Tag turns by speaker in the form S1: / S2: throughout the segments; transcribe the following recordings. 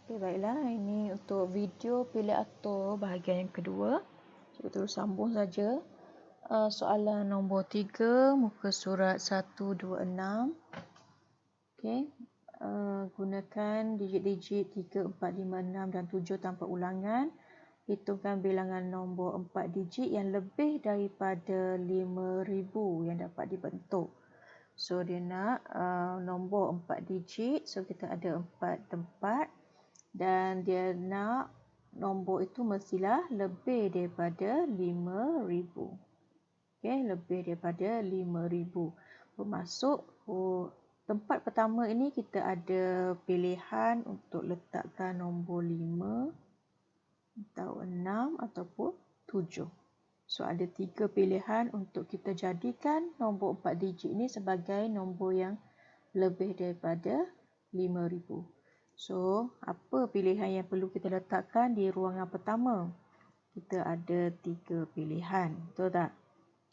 S1: Okay, baiklah. Ini untuk video pilih atur bahagian yang kedua. Kita terus sambung saja. Soalan nombor 3, muka surat 126. Okay. Gunakan digit-digit 3, 4, 5, 6 dan 7 tanpa ulangan. Hitungkan bilangan nombor 4 digit yang lebih daripada 5,000 yang dapat dibentuk. So, dia nak nombor 4 digit. So, kita ada 4 tempat. Dan dia nak nombor itu mestilah lebih daripada 5,000. Okey, lebih daripada 5,000. Bermaksud tempat pertama ini kita ada pilihan untuk letakkan nombor 5 atau 6 ataupun 7. So ada 3 pilihan untuk kita jadikan nombor 4 digit ini sebagai nombor yang lebih daripada 5,000. So, apa pilihan yang perlu kita letakkan di ruangan pertama? Kita ada 3 pilihan. Betul tak?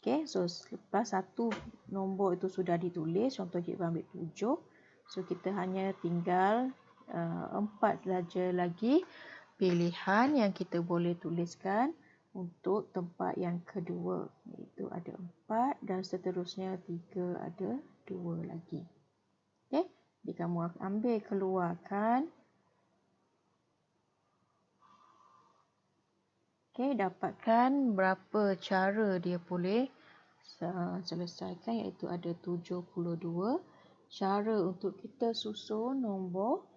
S1: Okay, so lepas satu nombor itu sudah ditulis, contoh cikgu ambil 7. So, kita hanya tinggal 4 saja lagi pilihan yang kita boleh tuliskan untuk tempat yang kedua. Iaitu ada 4 dan seterusnya 3 ada 2 lagi. Okay. Jadi kamu ambil keluarkan. Okey, dapatkan berapa cara dia boleh selesaikan, iaitu ada 72 cara untuk kita susun nombor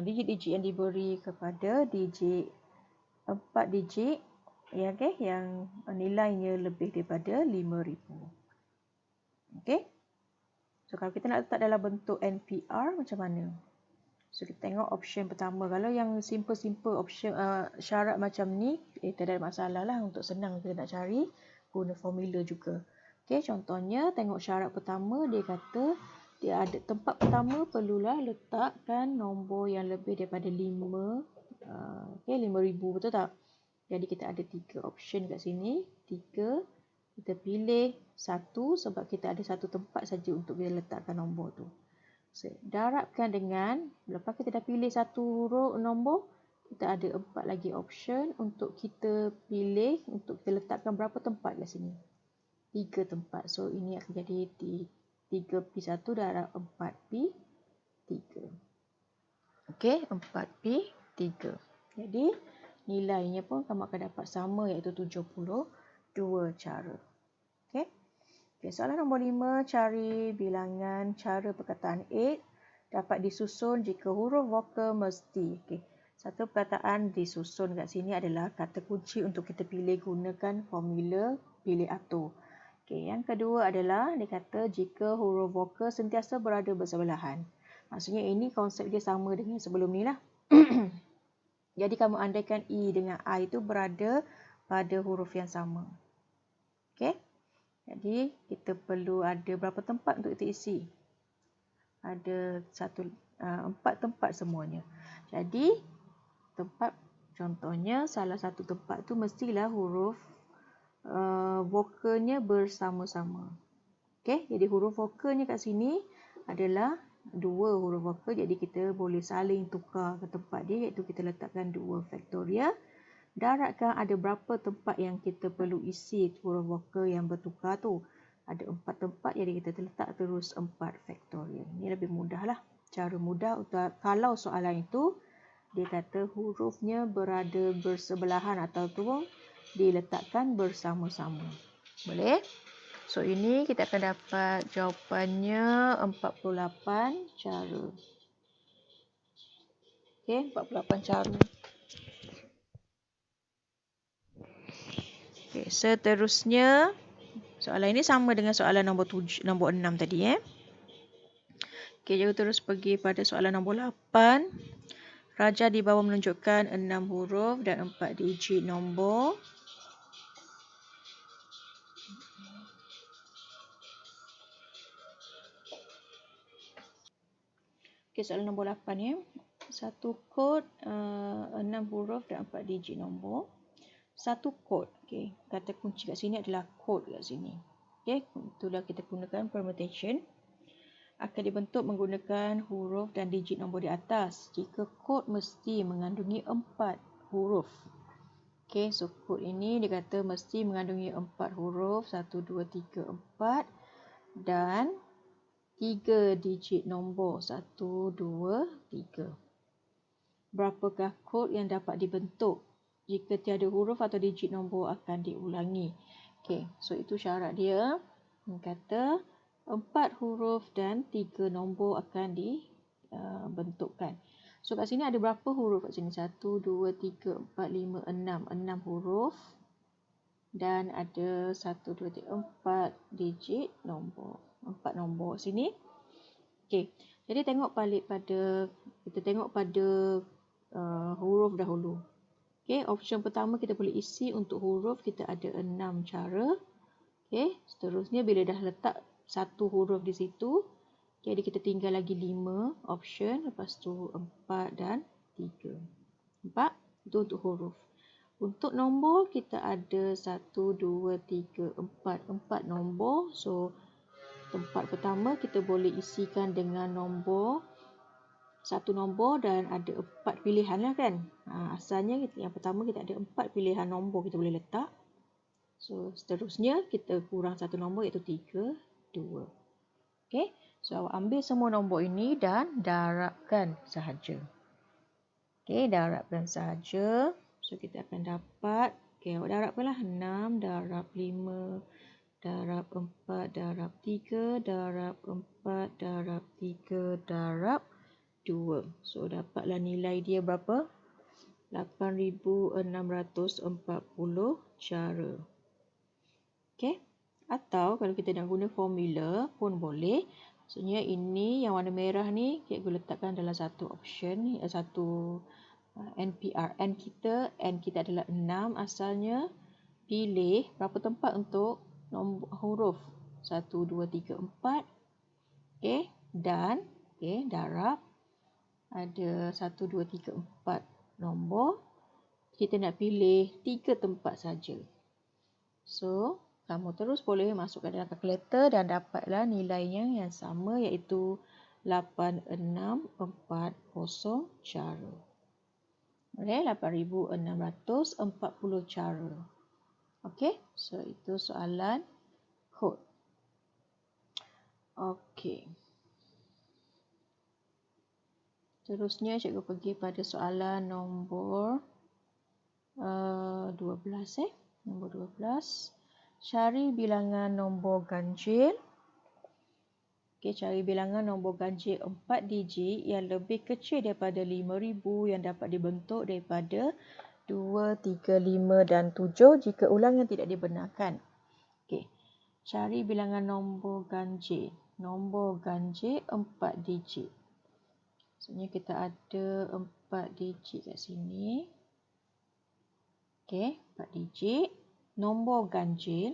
S1: digit-digit yang diberi kepada digit 4 digit ya, okay, yang nilainya lebih daripada 5,000. Okey. So kalau kita nak letak dalam bentuk NPR macam mana? So kita tengok option pertama. Kalau yang simple-simple option syarat macam ni, tak ada masalah lah, untuk senang kita nak cari, guna formula juga. Okey, contohnya tengok syarat pertama, dia kata dia ada tempat pertama perlulah letakkan nombor yang lebih daripada 5, okey, 5,000, betul tak? Jadi kita ada 3 option kat sini. 3, kita pilih 1 sebab kita ada satu tempat saja untuk kita letakkan nombor tu. So, darabkan dengan, lepas kita dah pilih satu nombor, kita ada 4 lagi option untuk kita pilih, untuk kita letakkan berapa tempat kat sini. 3 tempat. So, ini akan jadi 3P1 darab 4P3. Okey, 4P3. Jadi, nilainya pun kamu akan dapat sama, iaitu 72 cara. Okey. Okay, soalan nombor 5, cari bilangan cara perkataan 8 dapat disusun jika huruf vokal mesti. Okay. Satu perkataan disusun kat sini adalah kata kunci untuk kita pilih gunakan formula pilih atur. Okay. Yang kedua adalah dia kata jika huruf vokal sentiasa berada bersebelahan. Maksudnya ini konsep dia sama dengan sebelum ni lah. Jadi kamu andaikan I dengan I itu berada pada huruf yang sama. Okay. Jadi, kita perlu ada berapa tempat untuk kita isi? Ada 4 tempat semuanya. Jadi, tempat, contohnya, salah satu tempat tu mestilah huruf vokalnya bersama-sama. Okey, jadi huruf vokalnya kat sini adalah 2 huruf vokal. Jadi, kita boleh saling tukar ke tempat dia, iaitu kita letakkan 2 faktorial. Darabkan ada berapa tempat yang kita perlu isi huruf vokal yang bertukar tu. Ada 4 tempat, jadi kita letak terus 4 faktorial. Ini lebih mudah lah. Cara mudah untuk kalau soalan itu dia kata hurufnya berada bersebelahan atau tu diletakkan bersama-sama. Boleh? So ini kita akan dapat jawapannya 48 cara. Okey, 48 cara. Okay, seterusnya soalan ini sama dengan soalan nombor 6 tadi. Okay, jadi terus pergi pada soalan nombor 8. Raja di bawah menunjukkan 6 huruf dan 4 digit nombor. Okay, soalan nombor 8 satu kod 6 huruf dan 4 digit nombor. Satu kod. Okay, kata kunci kat sini adalah kod kat sini. Okay, itulah kita gunakan permutation. akan dibentuk menggunakan huruf dan digit nombor di atas. Jika kod mesti mengandungi 4 huruf. Okey, so kod ini dia kata mesti mengandungi 4 huruf, 1, 2, 3, 4 dan 3 digit nombor, 1, 2, 3. Berapakah kod yang dapat dibentuk jika tiada huruf atau digit nombor akan diulangi? Okey, so itu syarat dia. Dia kata 4 huruf dan 3 nombor akan dibentukkan. So kat sini ada berapa huruf kat sini? 1, 2, 3, 4, 5, 6. 6 huruf. Dan ada 1, 2, 3, 4 digit nombor. 4 nombor sini. Okey. Jadi kita tengok pada huruf dahulu. Okey, option pertama kita boleh isi untuk huruf, kita ada 6 cara. Okey, seterusnya bila dah letak satu huruf di situ, jadi kita tinggal lagi 5 option, lepas tu 4 dan 3. Nampak? Itu untuk huruf. Untuk nombor kita ada 1, 2, 3, 4. 4 nombor. So, tempat pertama kita boleh isikan dengan nombor, satu nombor dan ada 4 pilihan lah kan. Asalnya yang pertama kita ada 4 pilihan nombor kita boleh letak. So, seterusnya kita kurang satu nombor iaitu 3, 2. Okey. So, awak ambil semua nombor ini dan darabkan sahaja. Okey, darabkan sahaja. So, kita akan dapat, okey, awak darabkanlah 6 darab 5 darab 4 darab 3 darab 4 darab 3 darab 2. So, dapatlah nilai dia berapa? 8,640 cara. Okey. Atau kalau kita nak guna formula pun boleh. Maksudnya ini yang warna merah ni cikgu letakkan dalam satu option, satu NPR. N kita adalah 6 asalnya. Pilih berapa tempat untuk nombor huruf. 1, 2, 3, 4. Okey. Dan darab. Ada 1, 2, 3, 4 nombor. Kita nak pilih 3 tempat saja. So, kamu terus boleh masukkan dalam kalkulator dan dapatlah nilainya yang sama iaitu 8640 cara. Okey, 8640 cara. Okey, so itu soalan kod. Okey. Terusnya cikgu pergi pada soalan nombor 12. Nombor 12. Cari bilangan nombor ganjil. Okey, cari bilangan nombor ganjil 4 digit yang lebih kecil daripada 5,000 yang dapat dibentuk daripada 2, 3, 5 dan 7 jika ulangan tidak dibenarkan. Okey. Cari bilangan nombor ganjil. Nombor ganjil 4 digit. Maksudnya kita ada 4 digit kat sini. Okey, 4 digit. Nombor ganjil.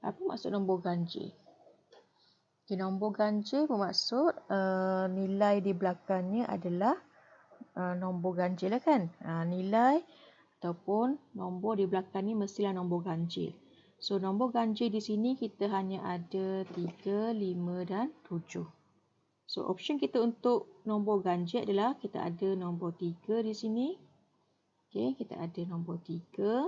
S1: Apa maksud nombor ganjil? Okay, nombor ganjil bermaksud nilai di belakangnya adalah nombor ganjil lah kan. Nilai ataupun nombor di belakang ni mestilah nombor ganjil. So, nombor ganjil di sini kita hanya ada 3, 5 dan 7. So, option kita untuk nombor ganjil adalah kita ada nombor 3 di sini. Okay, kita ada nombor 3.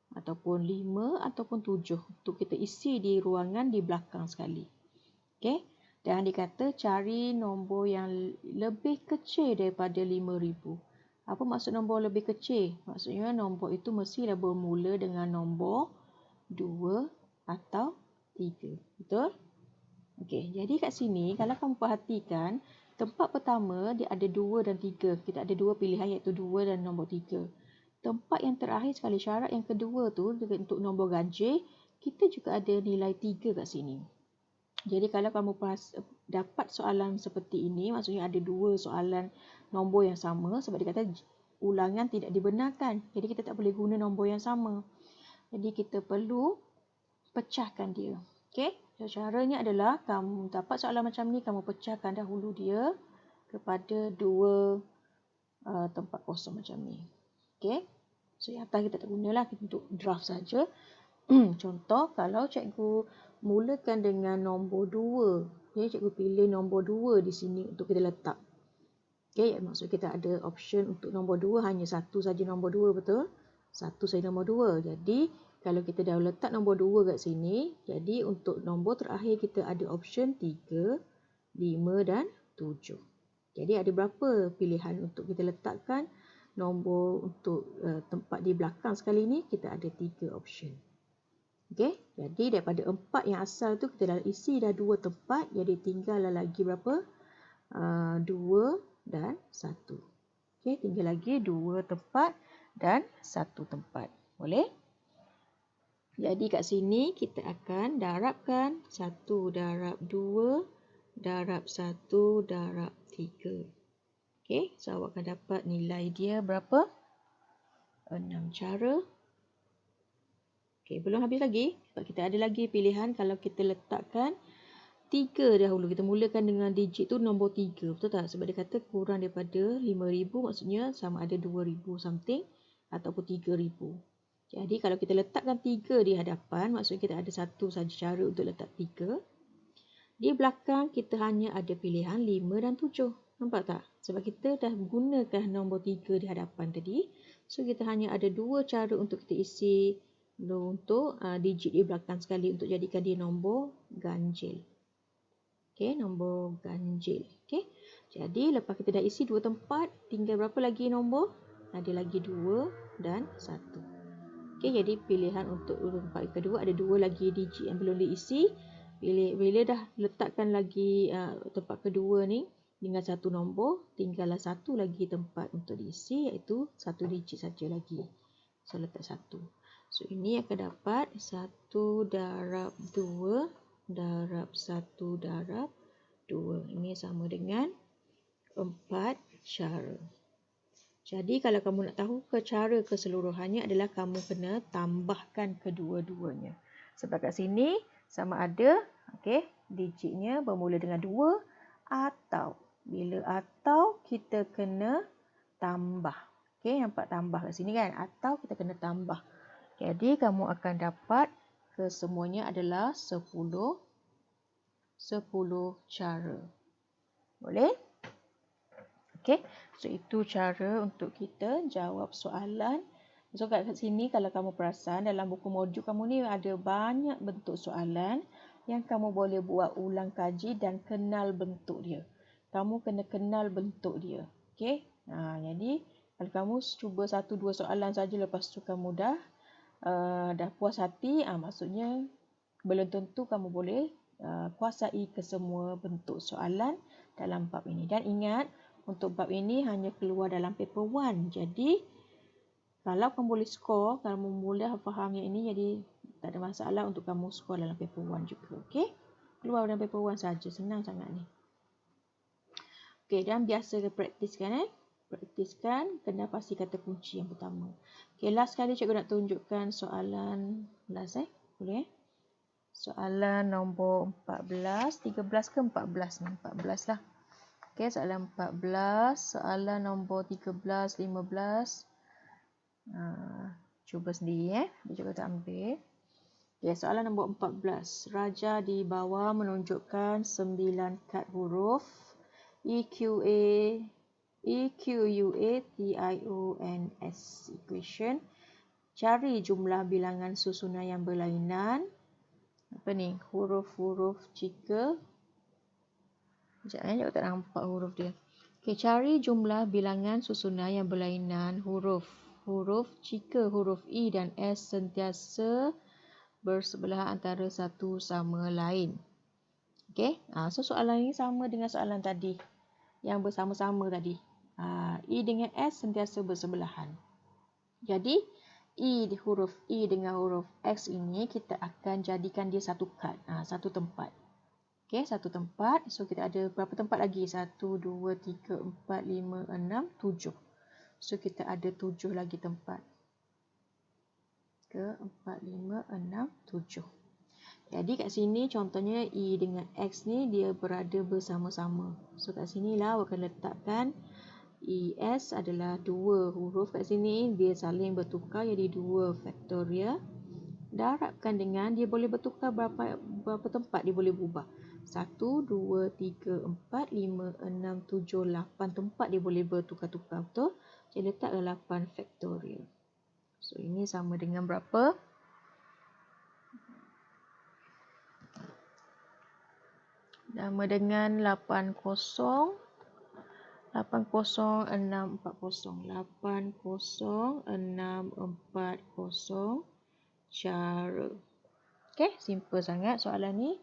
S1: Ataupun 5 ataupun 7 untuk kita isi di ruangan di belakang sekali. Okey, dan dikata cari nombor yang lebih kecil daripada 5,000. Apa maksud nombor lebih kecil? Maksudnya nombor itu mestilah bermula dengan nombor 2 atau 3. Betul? Okey, jadi kat sini kalau kamu perhatikan tempat pertama dia ada 2 dan 3. Kita ada dua pilihan iaitu 2 dan nombor 3. Tempat yang terakhir sekali, syarat yang kedua tu untuk nombor ganjil, kita juga ada nilai 3 kat sini. Jadi kalau kamu dapat soalan seperti ini, maksudnya ada dua soalan nombor yang sama sebab dia kata ulangan tidak dibenarkan. Jadi kita tak boleh guna nombor yang sama. Jadi kita perlu pecahkan dia. Okey? So, caranya adalah kamu dapat soalan macam ni, kamu pecahkan dahulu dia kepada dua tempat kosong macam ni. Okey. So, yang atas kita tak gunalah, kita untuk draft saja. Contoh, kalau cikgu mulakan dengan nombor 2. Okay, cikgu pilih nombor 2 di sini untuk kita letak. Okay, maksud kita ada option untuk nombor 2, hanya satu saja nombor 2, betul? Satu saja nombor 2. Jadi, kalau kita dah letak nombor 2 kat sini, jadi untuk nombor terakhir kita ada option 3, 5 dan 7. Jadi, ada berapa pilihan untuk kita letakkan nombor untuk tempat di belakang sekali ni? Kita ada 3 option. Okay, jadi daripada 4 yang asal tu kita dah isi dah 2 tempat, jadi tinggal lagi berapa? 2 dan 1. Okay, tinggal lagi 2 tempat dan 1 tempat. Boleh? Jadi kat sini kita akan darabkan 1 darab 2 darab 1 darab 3. Okay, so awak akan dapat nilai dia berapa? 6 cara. Okay, belum habis lagi. Sebab kita ada lagi pilihan kalau kita letakkan 3 dahulu. Kita mulakan dengan digit tu nombor 3. Betul tak? Sebab dia kata kurang daripada 5,000, maksudnya sama ada 2,000 something ataupun 3,000. Jadi kalau kita letakkan 3 di hadapan, maksudnya kita ada satu saja cara untuk letak 3. Di belakang kita hanya ada pilihan 5 dan 7. Nampak tak? Sebab kita dah gunakan nombor 3 di hadapan tadi. So kita hanya ada 2 cara untuk kita isi untuk digit di belakang sekali untuk jadikan dia nombor ganjil. Okey, nombor ganjil. Okey. Jadi lepas kita dah isi 2 tempat, tinggal berapa lagi nombor? Ada lagi 2 dan 1. Okey, jadi pilihan untuk tempat kedua ada 2 lagi digit yang belum diisi. Bila dah letakkan lagi tempat kedua ni dengan 1 nombor, tinggallah 1 lagi tempat untuk diisi, iaitu 1 digit saja lagi. So letak 1. So, ini akan dapat 1 darab 2 darab 1 darab 2. Ini sama dengan 4 cara. Jadi, kalau kamu nak tahu cara keseluruhannya adalah kamu kena tambahkan kedua-duanya. Sebab kat sini sama ada, okay, digitnya bermula dengan 2 atau. Bila atau, kita kena tambah. Okay, nampak tambah kat sini kan? Atau kita kena tambah. Jadi, kamu akan dapat kesemuanya adalah 10 cara. Boleh? Okey. So, itu cara untuk kita jawab soalan. So, kat sini kalau kamu perasan dalam buku modul kamu ni ada banyak bentuk soalan yang kamu boleh buat ulang kaji dan kenal bentuk dia. Kamu kena kenal bentuk dia. Okey? Jadi, kalau kamu cuba 1-2 soalan saja lepas tu kamu dah puas hati, maksudnya belum tentu kamu boleh kuasai kesemua bentuk soalan dalam bab ini. Dan ingat, untuk bab ini hanya keluar dalam paper 1. Jadi, kalau kamu boleh skor, kamu boleh faham yang ini, jadi tak ada masalah untuk kamu skor dalam paper 1 juga. Okey? Keluar dalam paper 1 saja, senang sangat ni. Okey, dan biasa praktiskan Praktiskan, kena pasti kata kunci yang pertama. Okay, last kali cikgu nak tunjukkan soalan last boleh soalan nombor 14, 13 ke 14 ni? 14 lah. Okay, soalan 14, soalan nombor 13, 15. Cuba sendiri Cikgu tak ambil. Okay, soalan nombor 14. Raja di bawah menunjukkan 9 kad huruf EQA, TIONS equation. Cari jumlah bilangan susunan yang berlainan. Apa ni? Huruf-huruf jika. Sekejap cikgu tak nampak huruf dia. Okey, cari jumlah bilangan susunan yang berlainan huruf jika huruf E dan S sentiasa bersebelah antara satu sama lain. Okey, so soalan ini sama dengan soalan tadi yang bersama-sama tadi. E dengan S sentiasa bersebelahan. Jadi, huruf E dengan huruf X ini kita akan jadikan dia satu kad, satu tempat. Okey, satu tempat. So, kita ada berapa tempat lagi? 1, 2, 3, 4, 5, 6, 7. So, kita ada 7 lagi tempat. 3, 4, 5, 6, 7. Jadi, kat sini contohnya E dengan X ni dia berada bersama-sama. So, kat sinilah awak akan letakkan ES adalah 2 huruf kat sini. Dia saling bertukar jadi 2 faktorial. darabkan dengan dia boleh bertukar berapa tempat dia boleh berubah. 1, 2, 3, 4, 5, 6, 7, 8 tempat dia boleh bertukar-tukar, betul? Jadi letaklah 8 faktorial. So ini sama dengan berapa? Sama dengan 80 80 640 80 640 cara. Okey, simple sangat soalan ni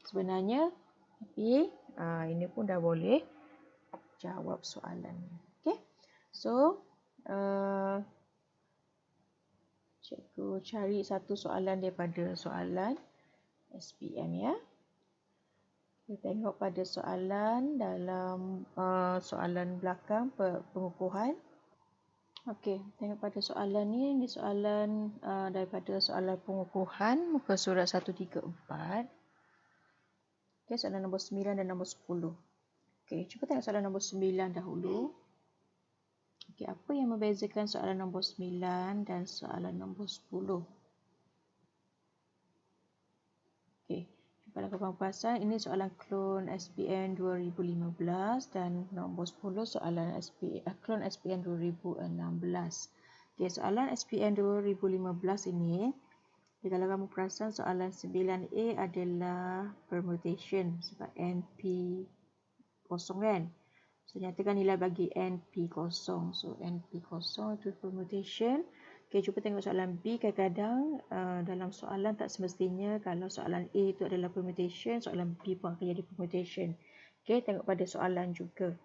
S1: sebenarnya. Tapi ini pun dah boleh jawab soalan ni. Okey. So cikgu cari satu soalan daripada soalan SPM ya. Kita tengok pada soalan dalam soalan belakang pengukuhan. Okey, tengok pada soalan ni. Ini soalan daripada soalan pengukuhan muka surat 134. Okey, soalan nombor 9 dan nombor 10. Okey, cuba tengok soalan nombor 9 dahulu. Okey, apa yang membezakan soalan nombor 9 dan soalan nombor 10? Okey, pada pemapasan ini soalan klon SPM 2015 dan nombor 10 soalan klon SPM 2016. Okey, soalan SPM 2015 ini, kalau kamu perasan soalan 9A adalah permutation sebab NP kosong kan. So, nyatakan nilai bagi NP kosong. So, NP kosong itu permutation. Okey, cuba tengok soalan B. Kadang-kadang dalam soalan tak semestinya kalau soalan A itu adalah permutation, soalan B pun akan jadi permutation. Okey, tengok pada soalan juga.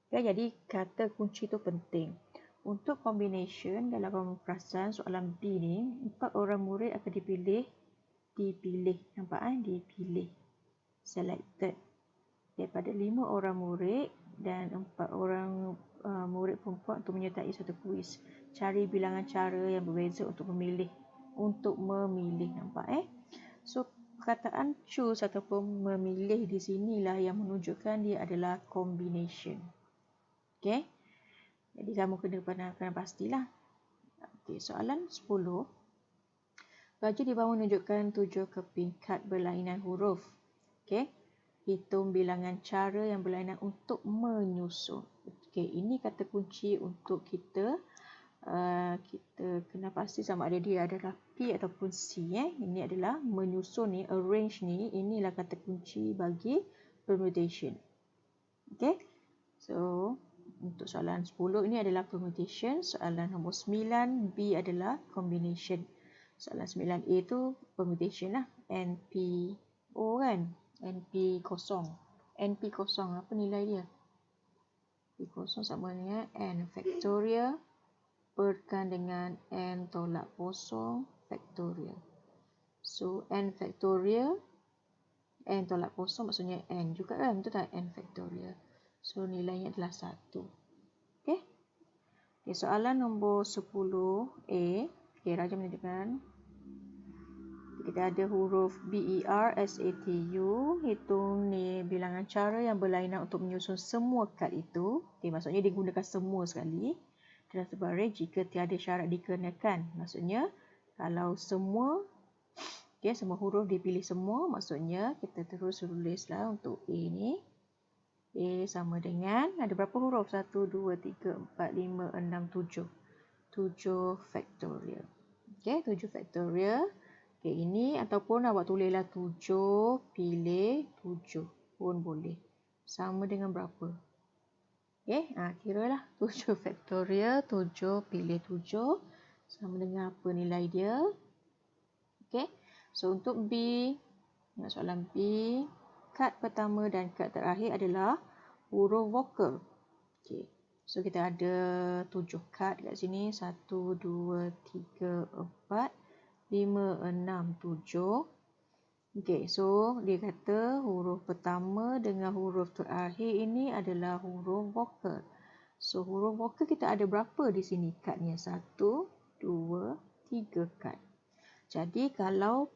S1: Okay, jadi kata kunci itu penting. Untuk combination, dalam kamu perasan soalan B ni, 4 orang murid akan dipilih. Nampak kan? Dipilih. Selected. Daripada 5 orang murid dan 4 orang murid perempuan untuk menyertai satu kuis. Cari bilangan cara yang berbeza untuk memilih. Nampak So, perkataan choose ataupun memilih di sinilah yang menunjukkan dia adalah combination. Okey. Jadi kamu kena pastilah. Okey, soalan 10. Baju di bawah menunjukkan 7 keping kad berlainan huruf. Okey. Hitung bilangan cara yang berlainan untuk menyusun. Okey, ini kata kunci untuk kita. Kita kena pasti sama ada dia adalah P ataupun C. Ini adalah menyusun ni, arrange ni. Inilah kata kunci bagi permutation. Okey. So, untuk soalan 10 ini adalah permutation. Soalan nombor 9, B adalah combination. Soalan 9A itu permutation lah. NPO kan. NP kosong. NP kosong, apa nilai dia? P kosong sama dengan N factorial perkan dengan N tolak kosong factorial. So, N factorial, N tolak kosong maksudnya N juga kan? Betul tak? N factorial. So, nilainya adalah 1. Okey. Okay, soalan nombor 10A. Okey, Raja menunjukkan kita ada huruf BERSATU. Hitung ni bilangan cara yang berlainan untuk menyusun semua kad itu. Okey, maksudnya digunakan semua sekali. Dan sebarai jika tiada syarat dikenakan. Maksudnya kalau semua semua huruf dipilih semua, maksudnya kita terus tulislah untuk A ni. A sama dengan, ada berapa huruf? 1, 2, 3, 4, 5, 6, 7. 7 factorial. Okey, 7 factorial. Okey, ini ataupun awak tulislah 7 pilih 7 pun boleh. Sama dengan berapa? Okey, kiralah 7 factorial, 7 pilih 7. Sama dengan apa nilai dia? Okey, so untuk B, soalan B, kad pertama dan kad terakhir adalah huruf vokal. Okey, so kita ada 7 kad kat sini. 1, 2, 3, 4, 5, 6, 7. Okey, so dia kata huruf pertama dengan huruf terakhir ini adalah huruf vokal. So, huruf vokal kita ada berapa di sini kadnya? 1, 2, 3 kad. Jadi, kalau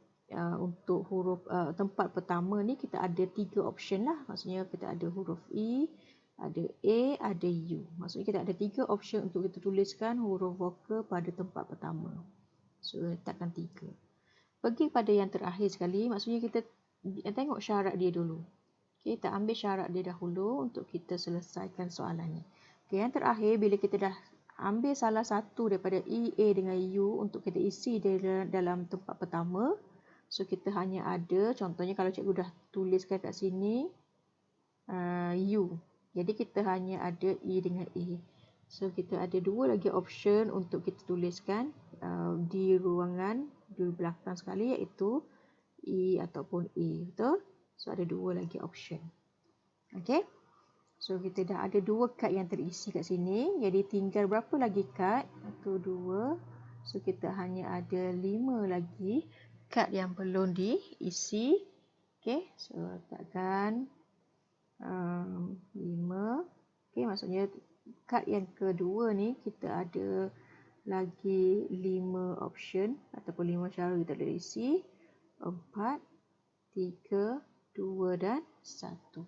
S1: untuk huruf tempat pertama ni kita ada 3 option lah. Maksudnya kita ada huruf E, ada A, ada U. Maksudnya kita ada 3 option untuk kita tuliskan huruf vokal pada tempat pertama. So, letakkan 3. pergi pada yang terakhir sekali, maksudnya kita tengok syarat dia dulu. Okay, kita ambil syarat dia dahulu untuk kita selesaikan soalan ni. Okay, yang terakhir, bila kita dah ambil salah satu daripada E, A dengan U untuk kita isi dalam tempat pertama. So, kita hanya ada, contohnya kalau cikgu dah tuliskan kat sini, U. Jadi, kita hanya ada E dengan A. So, kita ada dua lagi option untuk kita tuliskan di ruangan di belakang sekali, iaitu E ataupun A. Betul? So, ada dua lagi option. Okay? So, kita dah ada dua kad yang terisi kat sini. Jadi, tinggal berapa lagi kad? 1, 2. So, kita hanya ada 5 lagi kad yang belum diisi. Okay? So, letakkan 5. Okay, maksudnya kad yang kedua ni, kita ada lagi 5 option ataupun 5 cara kita boleh isi. 4, 3, 2 dan 1.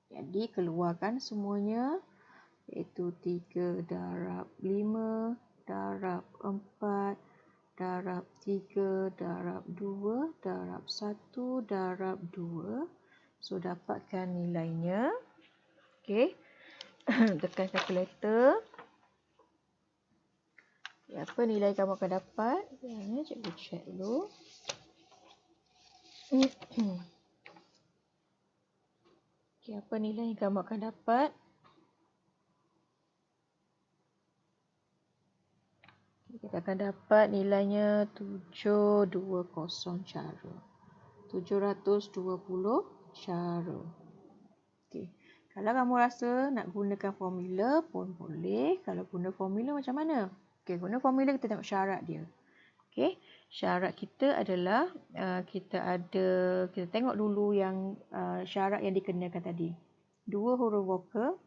S1: Jadi keluarkan semuanya, iaitu 3 darab 5 darab 4 darab 3 darab 2 darab 1 darab 2. So, dapatkan nilainya. Okey. Tekan kalkulator. Apa nilai kamu akan dapat? Cikgu check dulu. Okay, apa nilai yang kamu akan dapat? Kita akan dapat nilainya 720 cara. 720 cara. Okay. Kalau kamu rasa nak gunakan formula pun boleh. Kalau guna formula macam mana? Okay, guna formula kita tengok syarat dia. Okay. Syarat kita adalah kita tengok dulu yang syarat yang dikenakan tadi. 2 huruf vokal.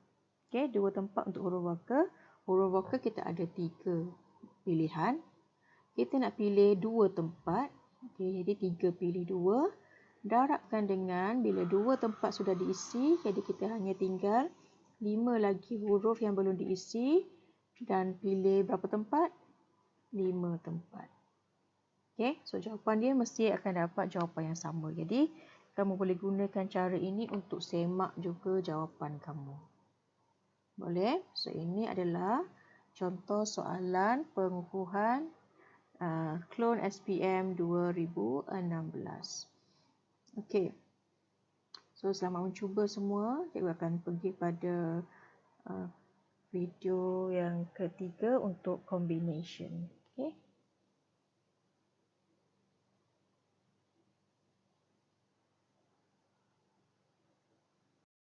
S1: Okay, 2 tempat untuk huruf vokal. Huruf vokal kita ada 3 pilihan. Kita nak pilih 2 tempat. Okay, jadi 3 pilih 2. Darabkan dengan bila 2 tempat sudah diisi. Jadi kita hanya tinggal 5 lagi huruf yang belum diisi. Dan pilih berapa tempat? 5 tempat. Okay, so jawapan dia mesti akan dapat jawapan yang sama. Jadi, kamu boleh gunakan cara ini untuk semak juga jawapan kamu. Boleh? So, ini adalah contoh soalan pengukuhan Clone SPM 2016. Okay. So, selamat mencuba semua. Cikgu akan pergi pada video yang ketiga untuk combination. Okay.